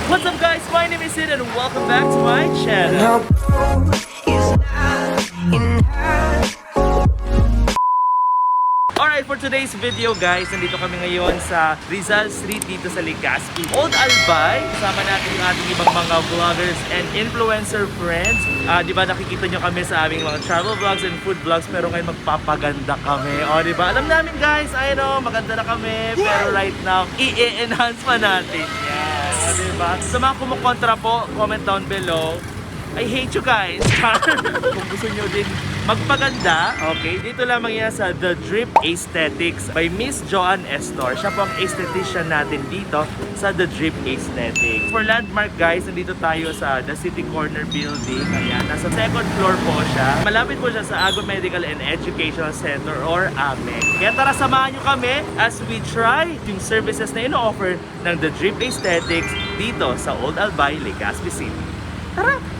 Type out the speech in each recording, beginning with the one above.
What's up guys, my name is Sid and welcome back to my channel. Alright, for today's video guys, nandito kami ngayon sa Rizal Street dito sa Legazpi, Old Albay. Kasama natin yung ating ibang mga vloggers and influencer friends. Diba nakikita nyo kami sa aming mga travel vlogs and food vlogs, pero ngayon magpapaganda kami. O diba, alam namin guys, I know, maganda na kami, pero right now, i-enhance pa natin. Yes! O diba? Sa mga kumukontra po, comment down below. I hate you guys. Kung gusto nyo din magpaganda, okay, dito lamang yan sa The Drip Aesthetics by Miss Joanne Estor. Siya po ang esthetician natin dito sa The Drip Aesthetics. For landmark guys, nandito tayo sa The City Corner Building. Ayan, nasa second floor po siya. Malapit po siya sa Ago Medical and Educational Center or AMEC. Kaya tara, samahan nyo kami as we try yung services na ino-offer ng The Drip Aesthetics dito sa Old Albay, Legazpi City. Tara!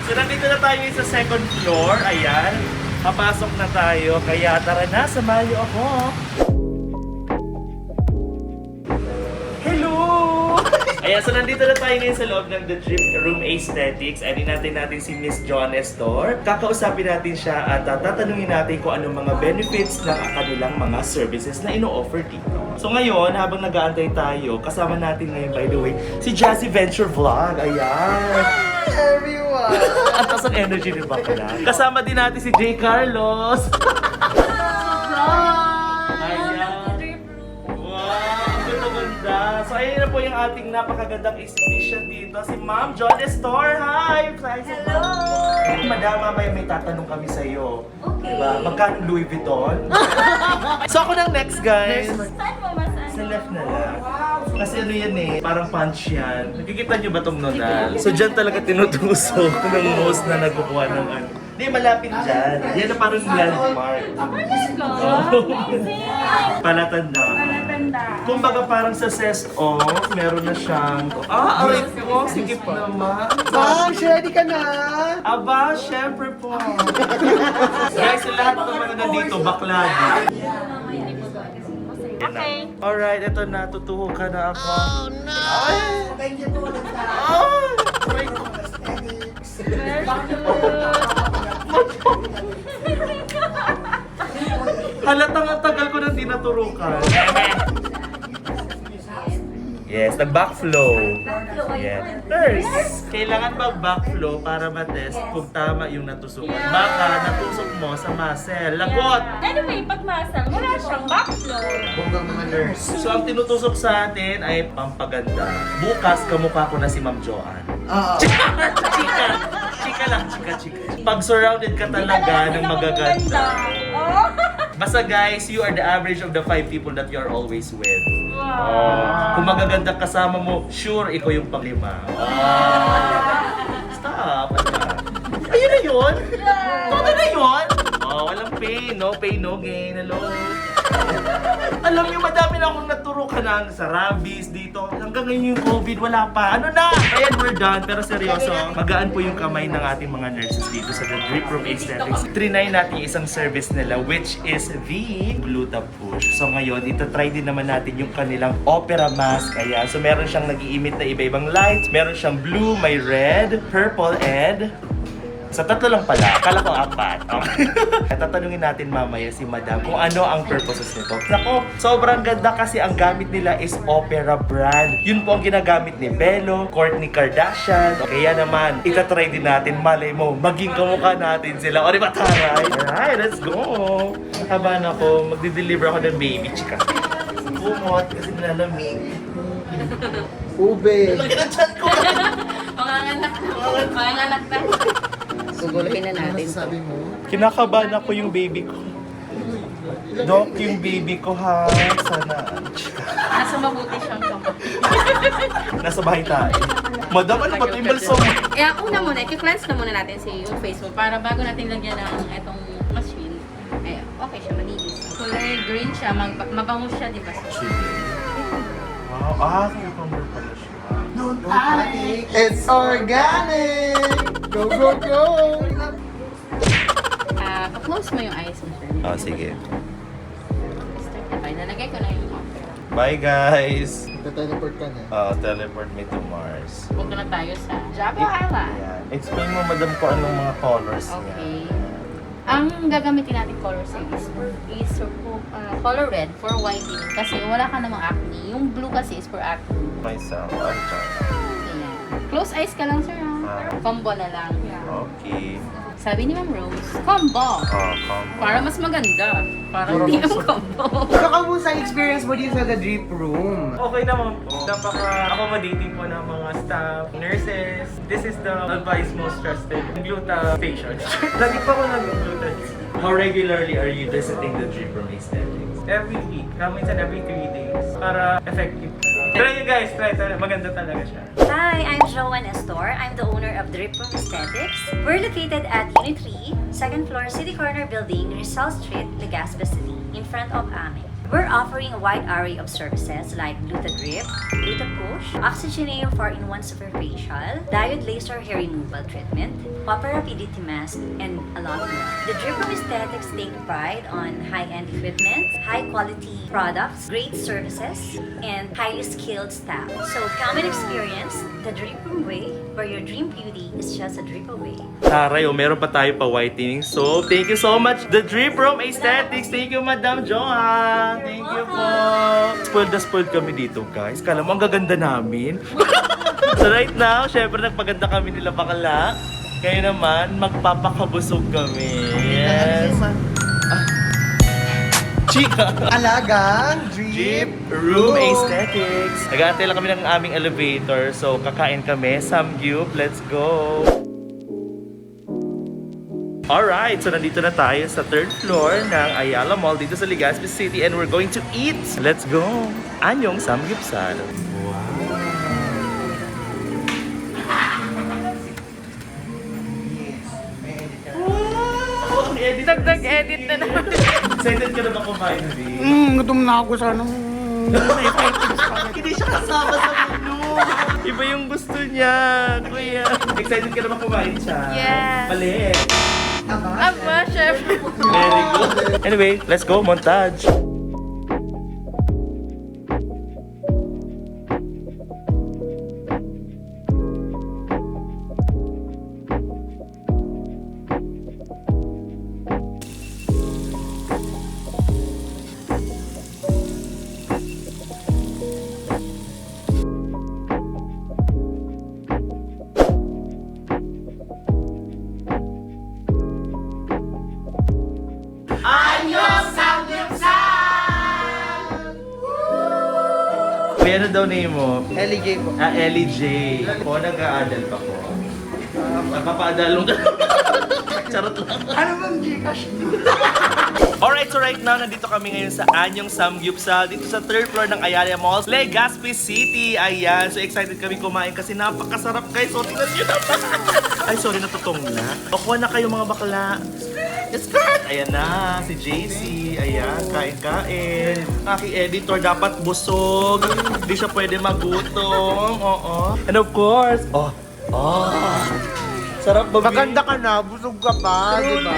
So nandito na tayo sa second floor. Ayan, papasok na tayo. Kaya tara na, samahan niyo ako. Hello! Ayan, so nandito na tayo ngayon sa loob ng The Drip Room Aesthetics. Ayan natin si Miss Joanne Estor. Kakausapin natin siya at tatanungin natin kung anong mga benefits ng kanilang mga services na ino-offer dito. So ngayon, habang nag-aantay tayo, kasama natin ngayon by the way, si Jazzy Venture Vlog. Ayan! Everyone! At tas ang energy ni Bakla. Kasama din natin si J. Carlos. Ayan. Wow, ang ganda-ganda. So ayun na po yung ating napakagandang esthetician dito, si Ma'am Joanne Estor. Hi! Hello! Madama, may tatanong kami sa iyo. Okay. Diba? Magkano Louis Vuitton? So ako ng next guys. Saan mo masaan? Sa left na lang. Kasi ano yan eh, parang punch yan. Nakikita nyo ba tong nodal? So dyan talaga tinutusok ng most na nagkukuha ng ano. Hindi, malapit dyan. Yan na parang landmark. Palatandaan. Palatanda. Kumbaga parang sa CESO, meron na siyang... aray ko, sige pa naman. Ma'am, ready ka na? Aba, syempre po. Guys, sa lahat ng mga nandito, baklado. Okay. Alright, ito na. Tutuho ka na ako. Oh no! Ay! Thank you po. Ay! Halatang ang tagal ko nang dinaturukan. Yes, nag-backflow. Yes. First, kailangan mag-backflow para matest kung tama yung natusukan. Baka natusok mo sa muscle. Lagot! Anyway, pag masang, wala siyang backflow. Bonggang mga nurse. So ang tinutusok sa atin ay pampaganda. Bukas, kamukha ko na si Ma'am Joanne. Oo. Chika! Chika lang, chika. Pag surrounded ka talaga ng magaganda. Oh. Basta guys, you are the average of the 5 people that you are always with. Wow. Kung magaganda kasama mo, sure, ikaw yung panglima. Stop! Ayun na yun! Todo na yun! Walang pain, no pain, no gain. Hello? Alam niyo, madami na akong naturukan sa rabies dito. Hanggang ngayon yung COVID, wala pa. Ano na? Ayan, we're done. Pero seryoso, magaan po yung kamay ng ating mga nurses dito sa The Drip Room Aesthetics. Trinay natin yung isang service nila, which is the Gluta Push. So ngayon, try din naman natin yung kanilang opera mask. Ayan, so meron siyang nag-i-emit na iba-ibang lights. Meron siyang blue, may red, purple, and... Sa tatlo lang pala, akala ko 4. Tatanungin natin mamaya si Madam kung ano ang purposes nito. Nako, sobrang ganda kasi ang gamit nila is Opera brand. Yun po ang ginagamit ni Belo, Kourtney Kardashian. Kaya naman, itatry din natin, malay mo, maging kamukha natin sila. O di ba taray? Alright, let's go! Haba na ako, magdi-deliver ako ng baby, chika. Kumot kasi nilalamig. Ube. Lagi na chan ko! Mga anak na. Guguluhin na natin. Sabi mo? Kinakabahan ako yung baby ko. Dok, yung baby ko ha. Sana. Nasa mabuti siyang kamay. Nasa bahay tayo. Madam, ano ba ito yung balsam? Una muna, i-cleanse na muna natin yung face mo para bago natin lagyan ng itong machine. Okay siya, malinis. Kulay green siya, mabango siya, di ba? Wow, cucumber pala siya. It's organic! Go, go, go! Pa-close mo yung eyes mo, sir. Sige. Start na ba? Nalagay ko na yung opera. Bye guys! Teleport ka na. Teleport me to Mars. Punta na tayo sa Java Island. Ayan. Explain mo, madam, ko anong mga colors niya. Okay. Ang gagamitin natin color set is color red for whitening kasi wala ka namang acne. Yung blue kasi is for acne. Myself, I'm trying. Ayan. Close eyes ka lang, sir, ha? Combo na lang. Okay. Sabi ni Ma'am Rose, combo. Come. Para mas maganda. Para hindi yung combo. So, kamusta ang experience mo dito sa The Drip Room? Okay naman po. Napaka-accommodating po ng mga staff, nurses. This is the advice most trusted. Glutathione. Lagi pa ako nag-glutathione. How regularly are you visiting the Drip Room Aesthetics? Every week. Minsan every 3 days. Para effective. Try nyo guys, try. Maganda talaga siya. Hi, I'm Joanne Estor. I'm the owner of Drip Room Aesthetics. We're located at Unit 3, second floor, City Corner Building, Rizal Street, Legazpi City, in front of AME. We're offering a wide array of services like Glutadrip, Glutapush, Oxygeneum 4-in-1 Superfacial, Diode Laser Hair Removal Treatment, Opera PDT Mask, and a lot more. The Drip Room Aesthetics take pride on high-end equipment, high-quality products, great services, and highly skilled staff. So come and experience the Drip Room way, where your dream beauty is just a drip away. Taray, meron pa tayo pa whitening. So, thank you so much, The Drip Room Aesthetics. Thank you, Madam Joanne. Thank you po. Spoiled na spoiled kami dito, guys. Kala mo, ang gaganda namin. So, right now, syempre, nagpaganda kami nila bakla. Kayo naman, magpapakabusog kami. Yes. Chika! Alagang Drip Room Aesthetics. Nag-aantay lang kami ng aming elevator. So, kakain kami. Samgyup. Let's go! Alright, so nandito na tayo sa 3rd floor ng Ayala Mall dito sa Legazpi City and we're going to eat. Let's go! Anyong Samgyupsal. Wow! Edit. Dagdag-edit na naman. Excited ka na ba kumain, Lee? Gutom na ako sa ano. Hindi siya kasama sa menu. Iba yung gusto niya, kuya. Excited ka na ba kumain siya? Yes. Mali. Aba, chef. Very good. Anyway, let's go, montage. Kuya, ano daw name mo? Ellie J po. Ellie J. Ako, nag-a-adal pa ko. Nagpapaadalong ka. Charot lang. Ano bang Gcash? Alright, so right now, nandito kami ngayon sa Anyong Samgyupsal dito sa 3rd floor ng Ayala Mall, Legazpi City. Ayan, so excited kami kumain kasi napakasarap guys. So, tingnan nyo naman. Ay, sorry, natutongla. O, kuha na kayo mga bakla. Skirt! Ayan na, si JC. Ayan, kain-kain. Aking editor, dapat busog. Hindi siya pwede magutom. Oo. And of course, sarap ba? Maganda ka na, busog ka pa, di ba?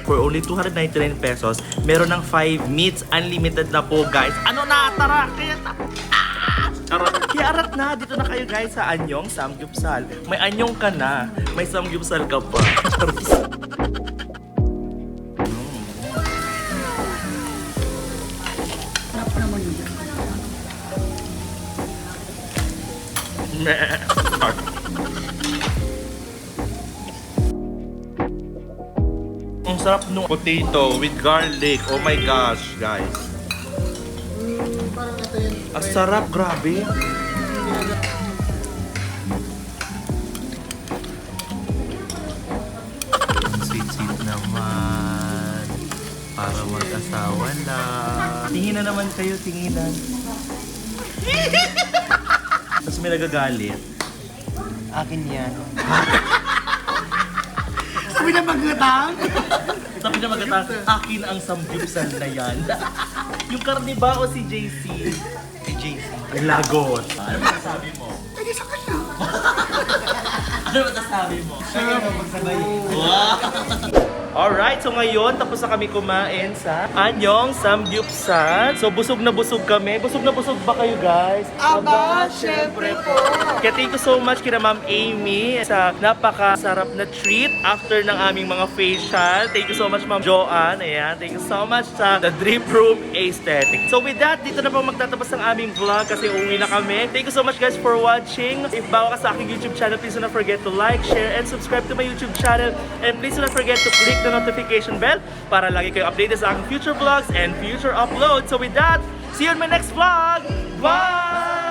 For only 299 pesos, meron ng 5 meats. Unlimited na po, guys. Ano na? Tara! Kaya Charot. Kaya arat na. Dito na kayo, guys, sa Anyong Samgyupsal. May anyong ka na. May samgyupsal ka pa. Charot. Ang sarap nung potato with garlic. Oh my gosh, guys. Parang ito yun. Ang sarap, grabe. Sweet-sweet naman. Para mag-asawa na. Tingin na naman kayo, tinginan. Tapos may nagagalit. Akin yan. Sabi na maglatang? Sabi na magkatang, akin ang samgyupsal na yan. Yung karne ba o si JC? Si JC. Ang lagot. Ano masasabi mo? Ay, sa kanya. Ano masasabi mo? Wow! Alright, so ngayon tapos na kami kumain sa Anyong Samgyupsal. So busog na busog kami. Busog na busog ba kayo guys? Aba, syempre po. Kaya thank you so much kina Ma'am Amy sa napakasarap na treat after ng aming mga facial. Thank you so much Ma'am Joanne. Ayan, thank you so much sa The Drip Room Aesthetic. So with that, dito na po magtatapos ang aming vlog kasi uuwi na kami. Thank you so much guys for watching. If bago ka sa aking YouTube channel, please do not forget to like, share, and subscribe to my YouTube channel. And please do not forget to click the notification bell para lagi kayo updated sa aking future vlogs and future uploads. So with that, see you in my next vlog. Bye!